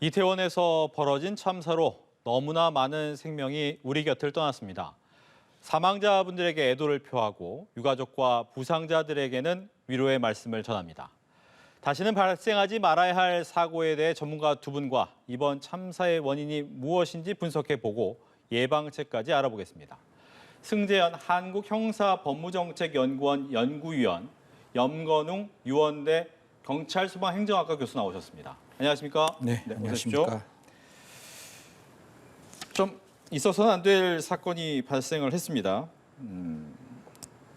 이태원에서 벌어진 참사로 너무나 많은 생명이 우리 곁을 떠났습니다. 사망자분들에게 애도를 표하고 유가족과 부상자들에게는 위로의 말씀을 전합니다. 다시는 발생하지 말아야 할 사고에 대해 전문가 두 분과 이번 참사의 원인이 무엇인지 분석해보고 예방책까지 알아보겠습니다. 승재현 한국형사법무정책연구원 연구위원, 염건웅 유원대 경찰소방행정학과 교수 나오셨습니다. 안녕하십니까? 네, 안녕하십니까? 좀 있어서는 안 될 사건이 발생을 했습니다.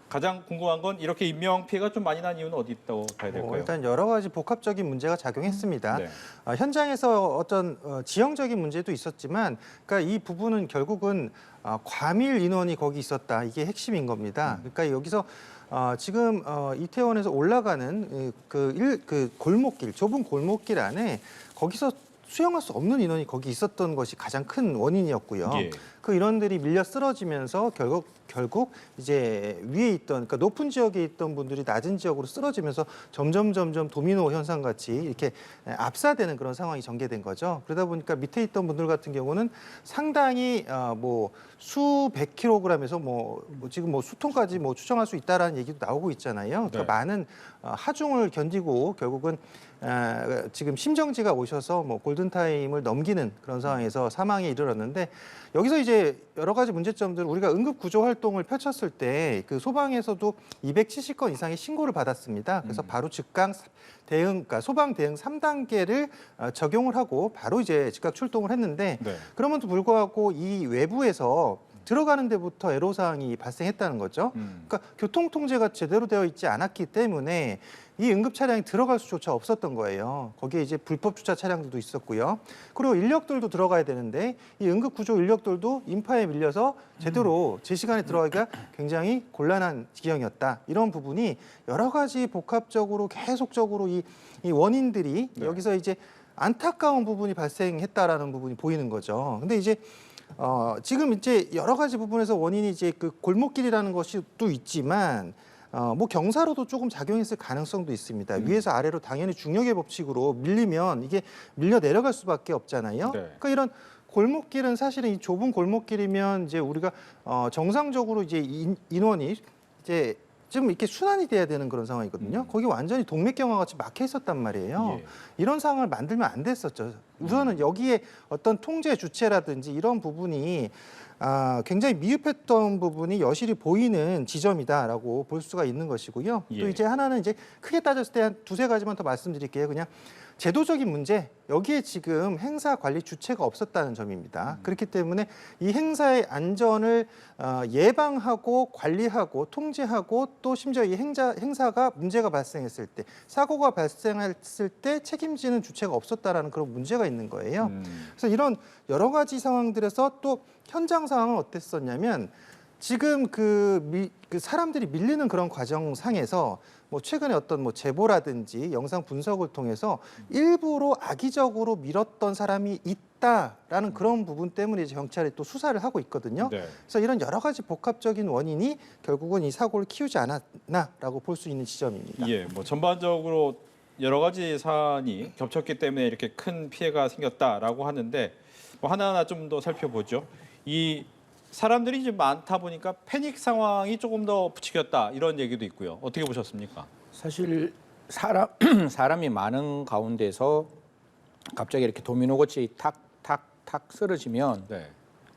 가장 궁금한 건 이렇게 인명 피해가 좀 많이 난 이유는 어디 있다고 봐야 될까요? 일단 여러 가지 복합적인 문제가 작용했습니다. 네. 현장에서 어떤 지형적인 문제도 있었지만, 그러니까 이 부분은 결국은 과밀 인원이 거기 있었다. 이게 핵심인 겁니다. 그러니까 여기서 지금 이태원에서 올라가는 그 골목길, 좁은 골목길 안에 거기서 수용할 수 없는 인원이 거기 있었던 것이 가장 큰 원인이었고요. 예. 그 인원들이 밀려 쓰러지면서 결국 이제 위에 있던, 그러니까 높은 지역에 있던 분들이 낮은 지역으로 쓰러지면서 점점 도미노 현상 같이 이렇게 압사되는 그런 상황이 전개된 거죠. 그러다 보니까 밑에 있던 분들 같은 경우는 상당히 뭐 수백 킬로그램에서 지금 뭐 수톤까지 추정할 수 있다라는 얘기도 나오고 있잖아요. 네. 많은 하중을 견디고 결국은 지금 심정지가 오셔서 골든타임을 넘기는 그런 상황에서 사망에 이르렀는데, 여기서 이제 여러 가지 문제점들, 우리가 응급 구조 활동을 펼쳤을 때 그 소방에서도 270건 이상의 신고를 받았습니다. 그래서 바로 즉각 대응, 그러니까 소방 대응 3단계를 적용을 하고 바로 이제 즉각 출동을 했는데, 네. 그럼에도 불구하고 이 외부에서 들어가는 데부터 애로사항이 발생했다는 거죠. 그러니까 교통 통제가 제대로 되어 있지 않았기 때문에 이 응급 차량이 들어갈 수조차 없었던 거예요. 거기에 이제 불법 주차 차량들도 있었고요. 그리고 인력들도 들어가야 되는데 이 응급 구조 인력들도 인파에 밀려서 제대로 제 시간에 들어가기가 굉장히 곤란한 지경이었다. 이런 부분이 여러 가지 복합적으로 계속적으로 이 원인들이 네. 여기서 이제 안타까운 부분이 발생했다라는 부분이 보이는 거죠. 근데 이제 지금 이제 여러 가지 부분에서 원인이 이제 그 골목길이라는 것이 또 있지만, 뭐 경사로도 조금 작용했을 가능성도 있습니다. 위에서 아래로 당연히 중력의 법칙으로 밀리면 이게 밀려 내려갈 수밖에 없잖아요. 네. 그러니까 이런 골목길은 사실은 이 좁은 골목길이면 이제 우리가 정상적으로 이제 인원이 이제 좀 이렇게 순환이 돼야 되는 그런 상황이거든요. 거기 완전히 동맥경화 같이 막혀 있었단 말이에요. 예. 이런 상황을 만들면 안 됐었죠. 우선은 여기에 어떤 통제 주체라든지 이런 부분이 굉장히 미흡했던 부분이 여실히 보이는 지점이다라고 볼 수가 있는 것이고요. 예. 또 이제 하나는 이제 크게 따졌을 때 한 두세 가지만 더 말씀드릴게요. 그냥 제도적인 문제, 여기에 지금 행사 관리 주체가 없었다는 점입니다. 그렇기 때문에 이 행사의 안전을 예방하고 관리하고 통제하고 또 심지어 이 행사가 문제가 발생했을 때, 사고가 발생했을 때 책임지는 주체가 없었다라는 그런 문제가 있는 거예요. 그래서 이런 여러 가지 상황들에서 또 현장 상황은 어땠었냐면, 지금 그 사람들이 밀리는 그런 과정상에서 최근에 어떤 제보라든지 영상 분석을 통해서 일부러 악의적으로 밀었던 사람이 있다라는 그런 부분 때문에 이제 경찰이 또 수사를 하고 있거든요. 네. 그래서 이런 여러 가지 복합적인 원인이 결국은 이 사고를 키우지 않았나라고 볼 수 있는 지점입니다. 예, 여러 가지 사안이 겹쳤기 때문에 이렇게 큰 피해가 생겼다라고 하는데 하나하나 좀 더 살펴보죠. 이 사람들이 이제 많다 보니까 패닉 상황이 조금 더 부추겼다 이런 얘기도 있고요. 어떻게 보셨습니까? 사실 사람이 많은 가운데서 갑자기 이렇게 도미노같이 탁탁탁 쓰러지면 네.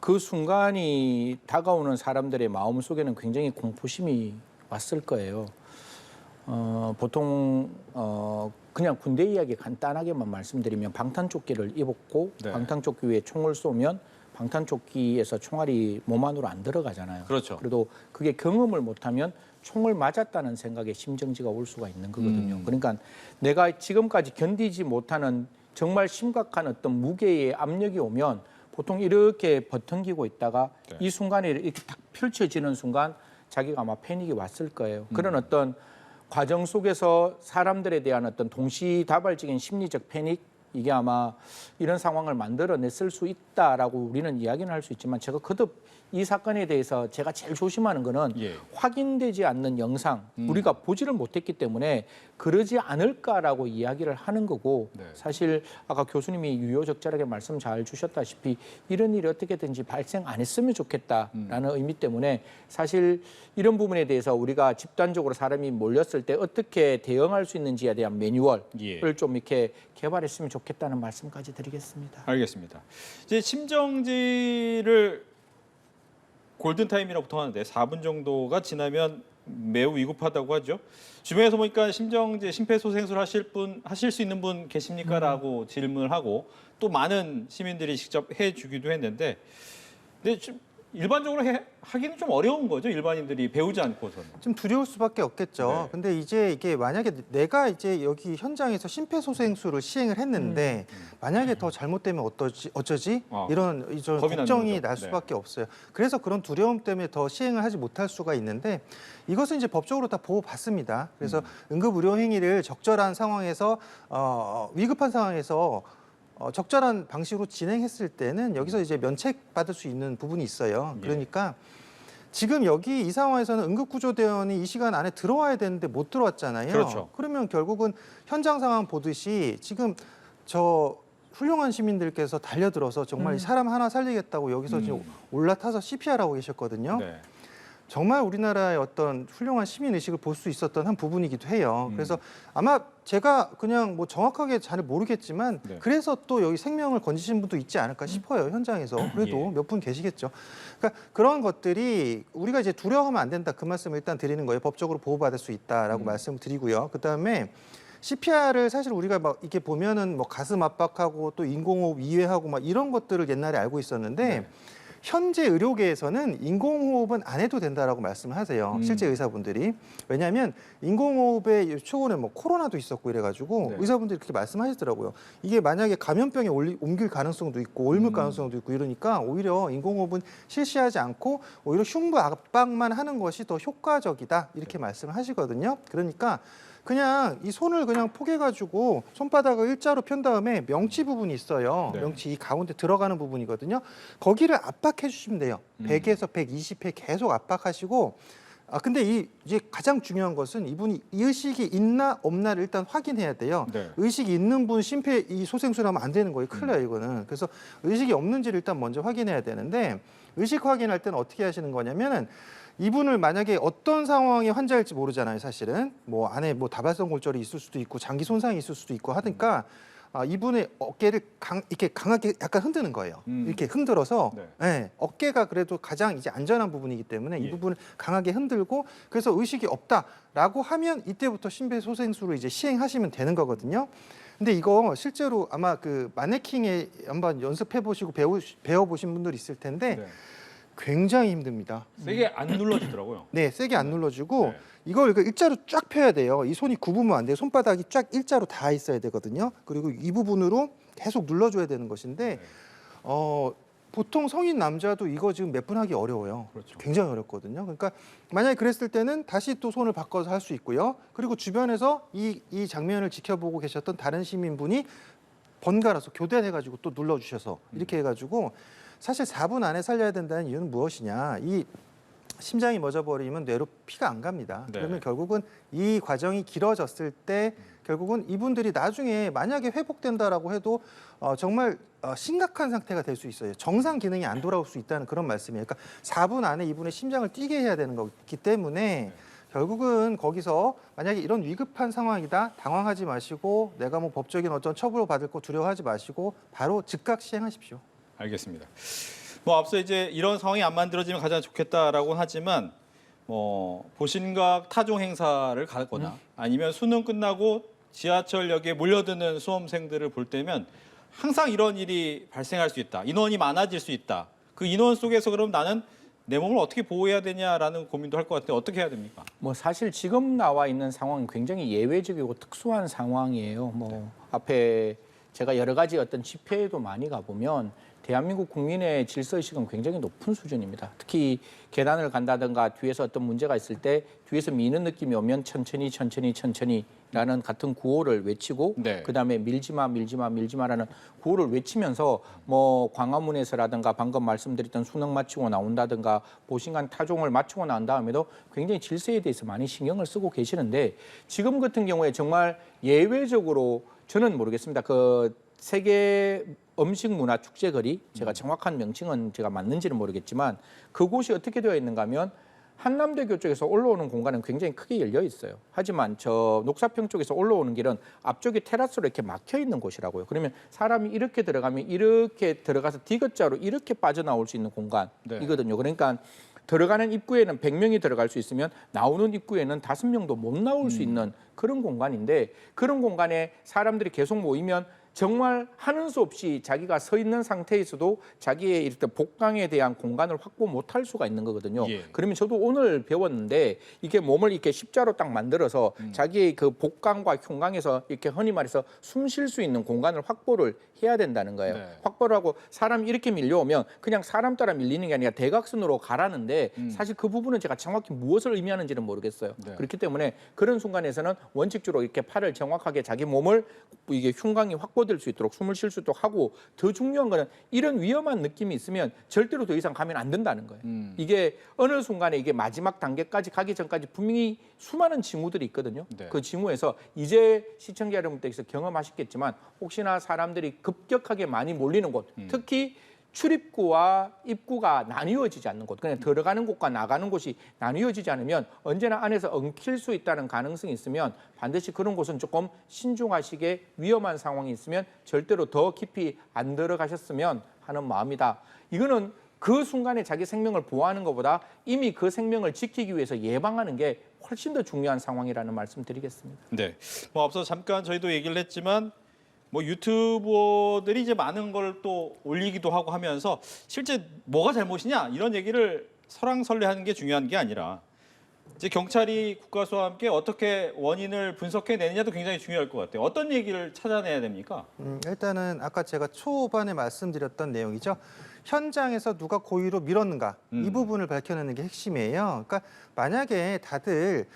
그 순간이 다가오는 사람들의 마음 속에는 굉장히 공포심이 왔을 거예요. 보통 그냥 군대 이야기 간단하게만 말씀드리면 방탄조끼를 입었고 네. 방탄조끼 위에 총을 쏘면 방탄조끼에서 총알이 몸 안으로 안 들어가잖아요. 그렇죠. 그래도 그게 경험을 못하면 총을 맞았다는 생각에 심정지가 올 수가 있는 거거든요. 그러니까 내가 지금까지 견디지 못하는 정말 심각한 어떤 무게의 압력이 오면 보통 이렇게 버팅기고 있다가 네. 이 순간에 이렇게 딱 펼쳐지는 순간 자기가 아마 패닉이 왔을 거예요. 그런 어떤 과정 속에서 사람들에 대한 어떤 동시다발적인 심리적 패닉, 이게 아마 이런 상황을 만들어냈을 수 있다라고 우리는 이야기는 할 수 있지만 제가 거듭 이 사건에 대해서 제가 제일 조심하는 거는 예. 확인되지 않는 영상 우리가 보지를 못했기 때문에 그러지 않을까라고 이야기를 하는 거고 네. 사실 아까 교수님이 유효적절하게 말씀 잘 주셨다시피 이런 일이 어떻게든지 발생 안 했으면 좋겠다라는 의미 때문에 사실 이런 부분에 대해서 우리가 집단적으로 사람이 몰렸을 때 어떻게 대응할 수 있는지에 대한 매뉴얼을 예. 좀 이렇게 개발했으면 좋겠다는 말씀까지 드리겠습니다. 알겠습니다. 이제 심정지를 골든타임이라고 보통 하는데 4분 정도가 지나면 매우 위급하다고 하죠. 주변에서 보니까 심정지 심폐소생술 하실 수 있는 분 계십니까?라고 질문을 하고 또 많은 시민들이 직접 해주기도 했는데, 근데 좀 일반적으로 하기는 좀 어려운 거죠. 일반인들이 배우지 않고서는. 좀 두려울 수밖에 없겠죠. 네. 근데 이제 이게 만약에 내가 이제 여기 현장에서 심폐소생술을 시행을 했는데 만약에 더 잘못되면 어쩌지? 이런 겁이 나는 걱정이 거죠. 날 수밖에 없어요. 그래서 그런 두려움 때문에 더 시행을 하지 못할 수가 있는데 이것은 이제 법적으로 다 보호받습니다. 그래서 응급의료 행위를 적절한 상황에서 위급한 상황에서 적절한 방식으로 진행했을 때는 여기서 이제 면책받을 수 있는 부분이 있어요. 예. 그러니까 지금 여기 이 상황에서는 응급구조대원이 이 시간 안에 들어와야 되는데 못 들어왔잖아요. 그렇죠. 그러면 결국은 현장 상황 보듯이 지금 저 훌륭한 시민들께서 달려들어서 정말 사람 하나 살리겠다고 여기서 지금 올라타서 CPR하고 계셨거든요. 네. 정말 우리나라의 어떤 훌륭한 시민 의식을 볼 수 있었던 한 부분이기도 해요. 그래서 아마 제가 그냥 뭐 정확하게 잘 모르겠지만 네. 그래서 또 여기 생명을 건지신 분도 있지 않을까 싶어요. 현장에서 그래도 예. 몇 분 계시겠죠. 그러니까 그런 것들이 우리가 이제 두려워하면 안 된다 그 말씀을 일단 드리는 거예요. 법적으로 보호받을 수 있다라고 말씀을 드리고요. 그 다음에 CPR을 사실 우리가 막 이렇게 보면은 뭐 가슴 압박하고 또 인공호흡 이외하고 막 이런 것들을 옛날에 알고 있었는데. 네. 현재 의료계에서는 인공호흡은 안 해도 된다라고 말씀을 하세요. 실제 의사분들이. 왜냐하면 인공호흡의 초기에 뭐 코로나도 있었고 이래가지고 네. 의사분들이 그렇게 말씀하시더라고요. 이게 만약에 감염병에 옮길 가능성도 있고 옮을 가능성도 있고 이러니까 오히려 인공호흡은 실시하지 않고 오히려 흉부 압박만 하는 것이 더 효과적이다 이렇게 말씀을 하시거든요. 그러니까 그냥 이 손을 그냥 포개가지고 손바닥을 일자로 편 다음에 명치 부분이 있어요. 네. 명치 이 가운데 들어가는 부분이거든요. 거기를 압박해 주시면 돼요. 100에서 120회 계속 압박하시고 근데 이제 가장 중요한 것은 이분이 의식이 있나 없나를 일단 확인해야 돼요. 네. 의식이 있는 분 심폐 이 소생술하면 안 되는 거예요. 큰일 나요 이거는. 그래서 의식이 없는지를 일단 먼저 확인해야 되는데 의식 확인할 때는 어떻게 하시는 거냐면은 이분을 만약에 어떤 상황의 환자일지 모르잖아요, 사실은. 뭐 안에 뭐 다발성 골절이 있을 수도 있고 장기 손상이 있을 수도 있고 하니까 이분의 어깨를 이렇게 강하게 약간 흔드는 거예요. 이렇게 흔들어서 네. 네, 어깨가 그래도 가장 이제 안전한 부분이기 때문에 이 예. 부분을 강하게 흔들고 그래서 의식이 없다라고 하면 이때부터 심폐소생술을 이제 시행하시면 되는 거거든요. 근데 이거 실제로 아마 그 마네킹에 한번 연습해 보시고 배워 보신 분들 있을 텐데 네. 굉장히 힘듭니다. 세게 안 눌러지더라고요. 네, 세게 안 눌러주고 네. 이걸 일자로 쫙 펴야 돼요. 이 손이 굽으면 안 돼요. 손바닥이 쫙 일자로 닿아 있어야 되거든요. 그리고 이 부분으로 계속 눌러줘야 되는 것인데 네. 보통 성인 남자도 이거 지금 몇 분 하기 어려워요. 그렇죠. 굉장히 어렵거든요. 그러니까 만약에 그랬을 때는 다시 또 손을 바꿔서 할 수 있고요. 그리고 주변에서 이 장면을 지켜보고 계셨던 다른 시민분이 번갈아서 교대해가지고 또 눌러주셔서 이렇게 해가지고 사실 4분 안에 살려야 된다는 이유는 무엇이냐. 이 심장이 멎어버리면 뇌로 피가 안 갑니다. 네. 그러면 결국은 이 과정이 길어졌을 때 결국은 이분들이 나중에 만약에 회복된다라고 해도 정말 심각한 상태가 될 수 있어요. 정상 기능이 안 돌아올 수 있다는 그런 말씀이에요. 그러니까 4분 안에 이분의 심장을 뛰게 해야 되는 거기 때문에 결국은 거기서 만약에 이런 위급한 상황이다 당황하지 마시고 내가 뭐 법적인 어떤 처벌을 받을 거 두려워하지 마시고 바로 즉각 시행하십시오. 알겠습니다. 뭐 앞서 이제 이런 상황이 안 만들어지면 가장 좋겠다라고 하지만 뭐 보신각 타종 행사를 가거나 아니면 수능 끝나고 지하철역에 몰려드는 수험생들을 볼 때면 항상 이런 일이 발생할 수 있다. 인원이 많아질 수 있다. 그 인원 속에서 그럼 나는 내 몸을 어떻게 보호해야 되냐라는 고민도 할 것 같은데 어떻게 해야 됩니까? 뭐 사실 지금 나와 있는 상황은 굉장히 예외적이고 특수한 상황이에요. 뭐 앞에 제가 여러 가지 어떤 집회에도 많이 가보면 대한민국 국민의 질서의식은 굉장히 높은 수준입니다. 특히 계단을 간다든가 뒤에서 어떤 문제가 있을 때 뒤에서 미는 느낌이 오면 천천히 라는 같은 구호를 외치고 네. 그다음에 밀지마 밀지마 밀지마라는 구호를 외치면서 뭐 광화문에서라든가 방금 말씀드렸던 수능 마치고 나온다든가 보신간 타종을 마치고 난 다음에도 굉장히 질서에 대해서 많이 신경을 쓰고 계시는데 지금 같은 경우에 정말 예외적으로 저는 모르겠습니다. 그 세계 음식 문화 축제 거리 제가 정확한 명칭은 제가 맞는지는 모르겠지만 그곳이 어떻게 되어 있는가 하면 한남대교 쪽에서 올라오는 공간은 굉장히 크게 열려 있어요. 하지만 저 녹사평 쪽에서 올라오는 길은 앞쪽이 테라스로 이렇게 막혀 있는 곳이라고요. 그러면 사람이 이렇게 들어가면 이렇게 들어가서 디귿자로 이렇게 빠져나올 수 있는 공간이거든요. 그러니까 들어가는 입구에는 100명이 들어갈 수 있으면 나오는 입구에는 5명도 못 나올 수 있는 그런 공간인데 그런 공간에 사람들이 계속 모이면 정말 하는 수 없이 자기가 서 있는 상태에서도 자기의 일단 복강에 대한 공간을 확보 못할 수가 있는 거거든요. 예. 그러면 저도 오늘 배웠는데 이게 몸을 이렇게 십자로 딱 만들어서 자기의 그 복강과 흉강에서 이렇게 흔히 말해서 숨 쉴 수 있는 공간을 확보를 해야 된다는 거예요. 네. 확보를 하고 사람이 이렇게 밀려오면 그냥 사람 따라 밀리는 게 아니라 대각선으로 가라는데 사실 그 부분은 제가 정확히 무엇을 의미하는지는 모르겠어요. 네. 그렇기 때문에 그런 순간에서는 원칙적으로 이렇게 팔을 정확하게 자기 몸을 이게 흉강이 확보될 수 있도록 숨을 쉴 수 있도록 하고 더 중요한 거는 이런 위험한 느낌이 있으면 절대로 더 이상 가면 안 된다는 거예요. 이게 어느 순간에 이게 마지막 단계까지 가기 전까지 분명히 수많은 징후들이 있거든요. 네. 그 징후에서 이제 시청자 여러분들께서 경험하셨겠지만 혹시나 사람들이 급격하게 많이 몰리는 곳, 특히 출입구와 입구가 나뉘어지지 않는 곳, 그냥 들어가는 곳과 나가는 곳이 나뉘어지지 않으면 언제나 안에서 엉킬 수 있다는 가능성이 있으면 반드시 그런 곳은 조금 신중하시게 위험한 상황이 있으면 절대로 더 깊이 안 들어가셨으면 하는 마음이다. 이거는 그 순간에 자기 생명을 보호하는 것보다 이미 그 생명을 지키기 위해서 예방하는 게 훨씬 더 중요한 상황이라는 말씀 드리겠습니다. 네. 뭐 앞서 잠깐 저희도 얘기를 했지만 뭐 유튜버들이 이제 많은 걸 또 올리기도 하고 하면서 실제 뭐가 잘못이냐 이런 얘기를 설왕설래하는 게 중요한 게 아니라 이제 경찰이 국가수와 함께 어떻게 원인을 분석해내느냐도 굉장히 중요할 것 같아요. 어떤 얘기를 찾아내야 됩니까? 일단은 아까 제가 초반에 말씀드렸던 내용이죠. 현장에서 누가 고의로 밀었는가 이 부분을 밝혀내는 게 핵심이에요. 그러니까 만약에 다들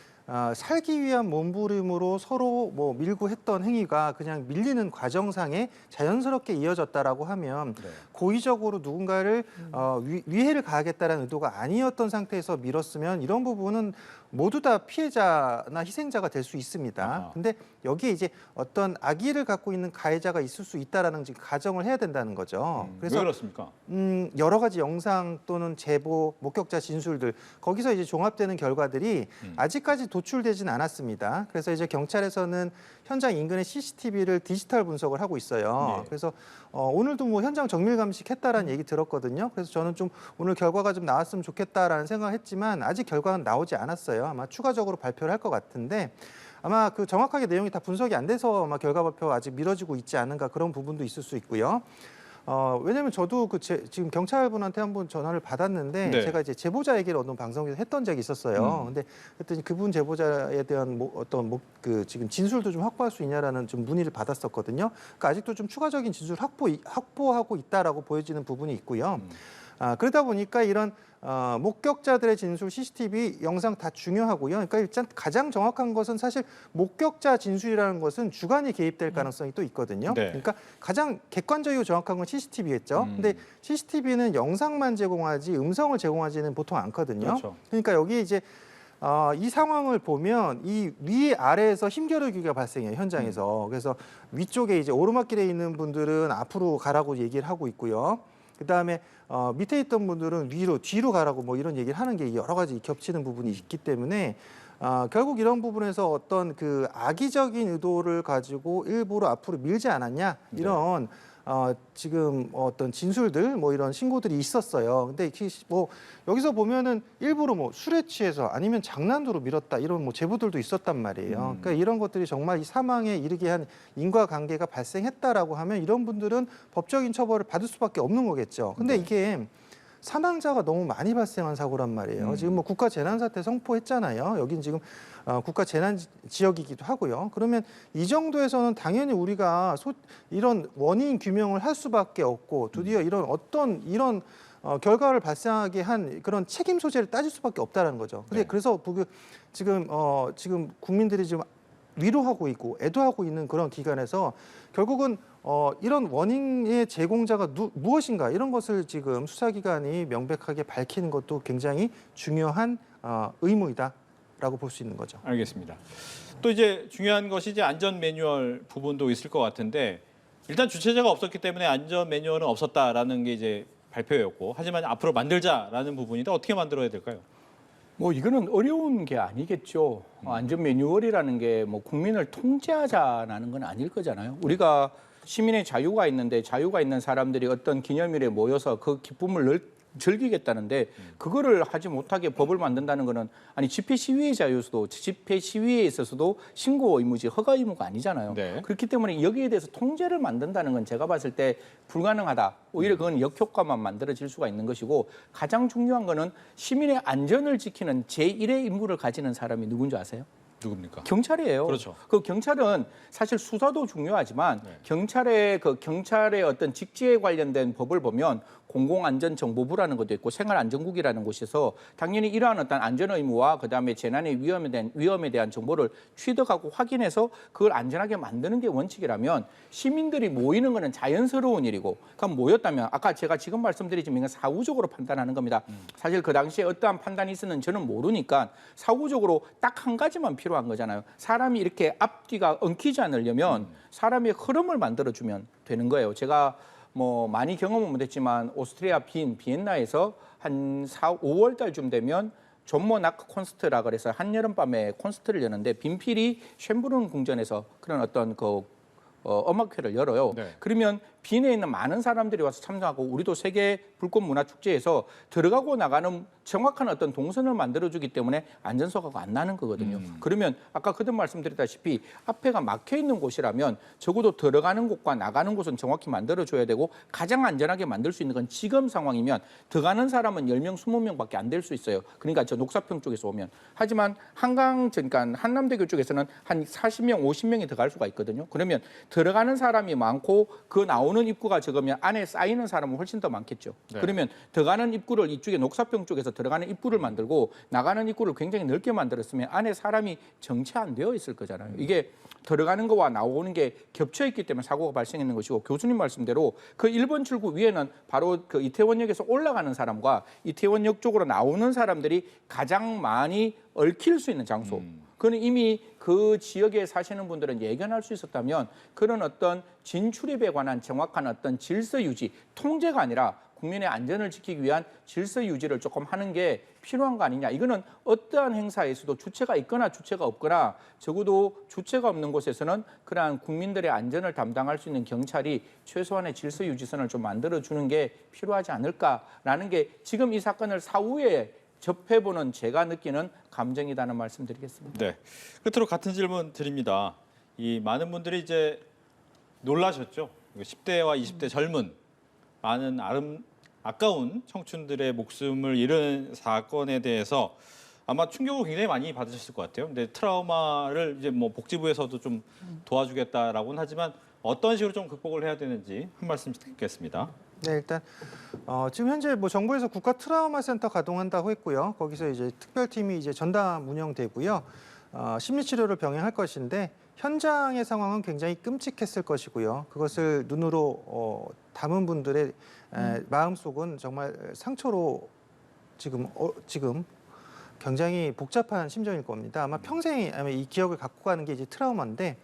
살기 위한 몸부림으로 서로 뭐 밀고 했던 행위가 그냥 밀리는 과정상에 자연스럽게 이어졌다라고 하면 네. 고의적으로 누군가를 위해를 가하겠다는 의도가 아니었던 상태에서 밀었으면 이런 부분은 모두 다 피해자나 희생자가 될 수 있습니다. 아하. 근데 여기에 이제 어떤 악의를 갖고 있는 가해자가 있을 수 있다라는 지금 가정을 해야 된다는 거죠. 왜 그렇습니까? 여러 가지 영상 또는 제보, 목격자 진술들 거기서 이제 종합되는 결과들이 아직까지 도출되진 않았습니다. 그래서 이제 경찰에서는 현장 인근의 CCTV를 디지털 분석을 하고 있어요. 네. 그래서 오늘도 뭐 현장 정밀 감식했다라는 얘기 들었거든요. 그래서 저는 좀 오늘 결과가 좀 나왔으면 좋겠다라는 생각을 했지만 아직 결과는 나오지 않았어요. 아마 추가적으로 발표를 할 것 같은데 아마 그 정확하게 내용이 다 분석이 안 돼서 아마 결과 발표가 아직 미뤄지고 있지 않은가 그런 부분도 있을 수 있고요. 왜냐면 저도 지금 경찰분한테 한번 전화를 받았는데 네. 제가 이제 제보자 얘기를 어떤 방송에서 했던 적이 있었어요. 근데 그랬더니 그분 제보자에 대한 지금 진술도 좀 확보할 수 있냐라는 좀 문의를 받았었거든요. 그러니까 아직도 좀 추가적인 진술 확보하고 있다라고 보여지는 부분이 있고요. 그러다 보니까 이런 목격자들의 진술, CCTV 영상 다 중요하고요. 그러니까 일단 가장 정확한 것은 사실 목격자 진술이라는 것은 주관이 개입될 가능성이 또 있거든요. 네. 그러니까 가장 객관적이고 정확한 건 CCTV겠죠. 근데 CCTV는 영상만 제공하지 음성을 제공하지는 보통 않거든요. 그렇죠. 그러니까 여기 이제 이 상황을 보면 이 위 아래에서 힘겨루기가 발생해요, 현장에서. 그래서 위쪽에 이제 오르막길에 있는 분들은 앞으로 가라고 얘기를 하고 있고요. 그다음에 밑에 있던 분들은 뒤로 가라고 뭐 이런 얘기를 하는 게 여러 가지 겹치는 부분이 있기 때문에 결국 이런 부분에서 어떤 그 악의적인 의도를 가지고 일부러 앞으로 밀지 않았냐 이런 지금 어떤 진술들 뭐 이런 신고들이 있었어요. 근데 뭐 여기서 보면은 일부러 뭐 술에 취해서 아니면 장난으로 밀었다 이런 뭐 제보들도 있었단 말이에요. 그러니까 이런 것들이 정말 이 사망에 이르게 한 인과관계가 발생했다라고 하면 이런 분들은 법적인 처벌을 받을 수밖에 없는 거겠죠. 근데 이게 사망자가 너무 많이 발생한 사고란 말이에요. 지금 뭐 국가 재난사태 선포했잖아요. 여긴 지금 국가 재난 지역이기도 하고요. 그러면 이 정도에서는 당연히 우리가 이런 원인 규명을 할 수밖에 없고 드디어 이런 결과를 발생하게 한 그런 책임 소재를 따질 수밖에 없다는 거죠. 근데 네. 그래서 지금 국민들이 지금 위로하고 있고 애도하고 있는 그런 기간에서 결국은 이런 원인의 제공자가 무엇인가 이런 것을 지금 수사기관이 명백하게 밝히는 것도 굉장히 중요한 의무이다라고 볼 수 있는 거죠. 알겠습니다. 또 이제 중요한 것이 이제 안전 매뉴얼 부분도 있을 것 같은데 일단 주최자가 없었기 때문에 안전 매뉴얼은 없었다라는 게 이제 발표였고 하지만 앞으로 만들자라는 부분인데 어떻게 만들어야 될까요? 뭐 이거는 어려운 게 아니겠죠. 안전 매뉴얼이라는 게 뭐 국민을 통제하자라는 건 아닐 거잖아요. 우리가 시민의 자유가 있는데 자유가 있는 사람들이 어떤 기념일에 모여서 그 기쁨을 즐기겠다는데 그거를 하지 못하게 법을 만든다는 거는 아니 집회 시위의 자유에서도 집회 시위에 있어서도 신고 의무지 허가 의무가 아니잖아요. 네. 그렇기 때문에 여기에 대해서 통제를 만든다는 건 제가 봤을 때 불가능하다. 오히려 그건 역효과만 만들어질 수가 있는 것이고 가장 중요한 거는 시민의 안전을 지키는 제1의 임무를 가지는 사람이 누군지 아세요? 누굽니까? 경찰이에요. 그렇죠. 그 경찰은 사실 수사도 중요하지만 네. 경찰의 어떤 직지에 관련된 법을 보면 공공안전정보부라는 것도 있고 생활안전국이라는 곳에서 당연히 이러한 어떤 안전 의무와 그다음에 재난의 위험에 대한 정보를 취득하고 확인해서 그걸 안전하게 만드는 게 원칙이라면 시민들이 모이는 것은 자연스러운 일이고 그럼 모였다면 아까 제가 지금 말씀드리지만 이건 사후적으로 판단하는 겁니다. 사실 그 당시에 어떠한 판단이 있었는지 저는 모르니까 사후적으로 딱 한 가지만 필요한 거잖아요. 사람이 이렇게 앞뒤가 엉키지 않으려면 사람의 흐름을 만들어주면 되는 거예요. 제가 뭐 많이 경험은 못했지만 오스트리아 비엔나에서 한 5월 달쯤 되면 존모 나크 콘서트라 그래서 한여름밤에 콘서트를 여는데 빈필이 쉔브룬 궁전에서 그런 어떤 음악회를 열어요. 네. 그러면 빈에 있는 많은 사람들이 와서 참석하고 우리도 세계 불꽃 문화 축제에서 들어가고 나가는 정확한 어떤 동선을 만들어주기 때문에 안전사고가 안 나는 거거든요. 그러면 아까 거듭 말씀드렸다시피 앞에가 막혀 있는 곳이라면 적어도 들어가는 곳과 나가는 곳은 정확히 만들어줘야 되고 가장 안전하게 만들 수 있는 건 지금 상황이면 들어가는 사람은 10명, 20명밖에 안 될 수 있어요. 그러니까 저 녹사평 쪽에서 오면. 하지만 그러니까 한남대교 쪽에서는 한 40명, 50명이 들어갈 수가 있거든요. 그러면 들어가는 사람이 많고 그 나오는 입구가 적으면 안에 쌓이는 사람은 훨씬 더 많겠죠. 네. 그러면 들어가는 입구를 이쪽에 녹사평 쪽에서 들어가는 입구를 만들고 나가는 입구를 굉장히 넓게 만들었으면 안에 사람이 정체 안 되어 있을 거잖아요. 이게 들어가는 거와 나오는 게 겹쳐 있기 때문에 사고가 발생했는 것이고 교수님 말씀대로 그 1번 출구 위에는 바로 그 이태원역에서 올라가는 사람과 이태원역 쪽으로 나오는 사람들이 가장 많이 얽힐 수 있는 장소. 그건 이미 그 지역에 사시는 분들은 예견할 수 있었다면 그런 어떤 진출입에 관한 정확한 어떤 질서 유지, 통제가 아니라 국민의 안전을 지키기 위한 질서 유지를 조금 하는 게 필요한 거 아니냐. 이거는 어떠한 행사에서도 주체가 있거나 주체가 없거나 적어도 주체가 없는 곳에서는 그러한 국민들의 안전을 담당할 수 있는 경찰이 최소한의 질서 유지선을 좀 만들어주는 게 필요하지 않을까라는 게 지금 이 사건을 사후에 접해보는 제가 느끼는 감정이라는 말씀드리겠습니다. 네. 끝으로 같은 질문 드립니다. 이 많은 분들이 이제 놀라셨죠. 10대와 20대 젊은 많은 아까운 청춘들의 목숨을 잃은 사건에 대해서 아마 충격을 굉장히 많이 받으셨을 것 같아요. 근데 트라우마를 이제 뭐 복지부에서도 좀 도와주겠다라고는 하지만 어떤 식으로 좀 극복을 해야 되는지 한 말씀 듣겠습니다. 네, 일단 지금 현재 뭐 정부에서 국가 트라우마 센터 가동한다고 했고요. 거기서 이제 특별팀이 이제 전담 운영되고요. 심리 치료를 병행할 것인데 현장의 상황은 굉장히 끔찍했을 것이고요. 그것을 눈으로 담은 분들의 마음속은 정말 상처로 지금 굉장히 복잡한 심정일 겁니다. 아마 평생 이 기억을 갖고 가는 게 이제 트라우마인데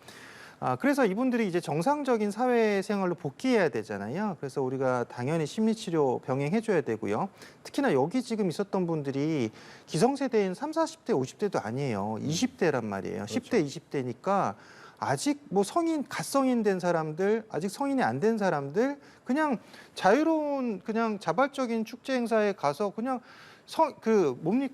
그래서 이분들이 이제 정상적인 사회생활로 복귀해야 되잖아요. 그래서 우리가 당연히 심리치료 병행해줘야 되고요. 특히나 여기 지금 있었던 분들이 기성세대인 30, 40대, 50대도 아니에요. 20대란 말이에요. 그렇죠. 10대, 20대니까 아직 뭐 갓성인 된 사람들, 아직 성인이 안 된 사람들, 그냥 자유로운 그냥 자발적인 축제 행사에 가서 그냥 젊은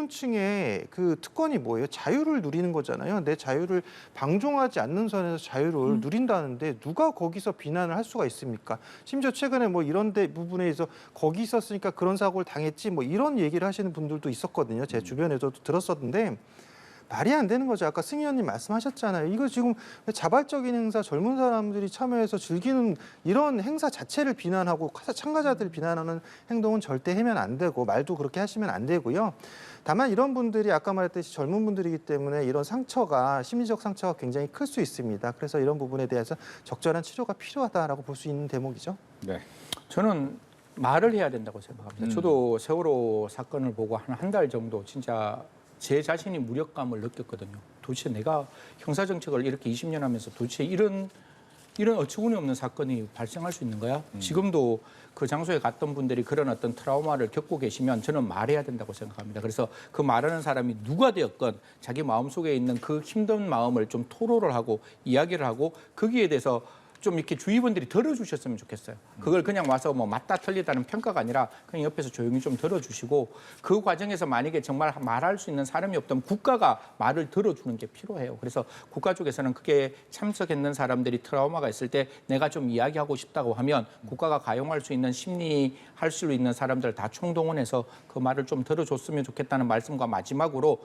층의 그 특권이 뭐예요? 자유를 누리는 거잖아요. 내 자유를 방종하지 않는 선에서 자유를 누린다는데 누가 거기서 비난을 할 수가 있습니까? 심지어 최근에 뭐 이런 부분에서 거기 있었으니까 그런 사고를 당했지 뭐 이런 얘기를 하시는 분들도 있었거든요. 제 주변에서도 들었었는데 말이 안 되는 거죠. 아까 승 의원님 말씀하셨잖아요. 이거 지금 자발적인 행사, 젊은 사람들이 참여해서 즐기는 이런 행사 자체를 비난하고 참가자들을 비난하는 행동은 절대 하면 안 되고 말도 그렇게 하시면 안 되고요. 다만 이런 분들이 아까 말했듯이 젊은 분들이기 때문에 이런 상처가 심리적 상처가 굉장히 클 수 있습니다. 그래서 이런 부분에 대해서 적절한 치료가 필요하다라고 볼 수 있는 대목이죠. 네. 저는 말을 해야 된다고 생각합니다. 저도 세월호 사건을 보고 한 달 정도 진짜 제 자신이 무력감을 느꼈거든요. 도대체 내가 형사정책을 이렇게 20년 하면서 도대체 이런 어처구니 없는 사건이 발생할 수 있는 거야? 지금도 그 장소에 갔던 분들이 그런 어떤 트라우마를 겪고 계시면 저는 말해야 된다고 생각합니다. 그래서 그 말하는 사람이 누가 되었건 자기 마음속에 있는 그 힘든 마음을 좀 토로를 하고 이야기를 하고 거기에 대해서 좀 이렇게 주위 분들이 들어주셨으면 좋겠어요. 그걸 그냥 와서 뭐 맞다 틀리다는 평가가 아니라 그냥 옆에서 조용히 좀 들어주시고 그 과정에서 만약에 정말 말할 수 있는 사람이 없다면 국가가 말을 들어주는 게 필요해요. 그래서 국가 쪽에서는 그게 참석했는 사람들이 트라우마가 있을 때 내가 좀 이야기하고 싶다고 하면 국가가 가용할 수 있는 심리할 수 있는 사람들 다 총동원해서 그 말을 좀 들어줬으면 좋겠다는 말씀과 마지막으로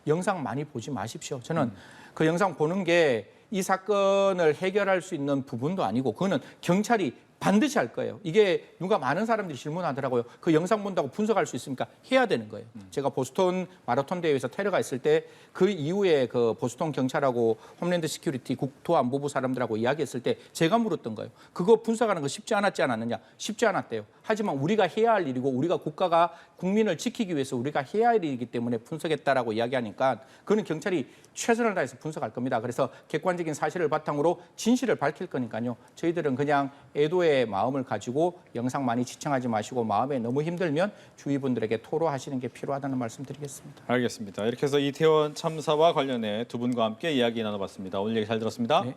영상 많이 보지 마십시오. 저는 그 영상 보는 게 이 사건을 해결할 수 있는 부분도 아니고 그거는 경찰이 반드시 할 거예요. 이게 누가 많은 사람들이 질문하더라고요. 그 영상 본다고 분석할 수 있습니까? 해야 되는 거예요. 제가 보스턴 마라톤 대회에서 테러가 있을 때 그 이후에 그 보스턴 경찰하고 홈랜드 시큐리티 국토안보부 사람들하고 이야기했을 때 제가 물었던 거예요. 그거 분석하는 거 쉽지 않았지 않았느냐? 쉽지 않았대요. 하지만 우리가 해야 할 일이고 우리가 국가가 국민을 지키기 위해서 우리가 해야 할 일이기 때문에 분석했다라고 이야기하니까 그는 경찰이 최선을 다해서 분석할 겁니다. 그래서 객관적인 사실을 바탕으로 진실을 밝힐 거니까요. 저희들은 그냥 애도의 마음을 가지고 영상 많이 시청하지 마시고 마음에 너무 힘들면 주위 분들에게 토로하시는 게 필요하다는 말씀 드리겠습니다. 알겠습니다. 이렇게 해서 이태원 참사와 관련해 두 분과 함께 이야기 나눠봤습니다. 오늘 얘기 잘 들었습니다. 네.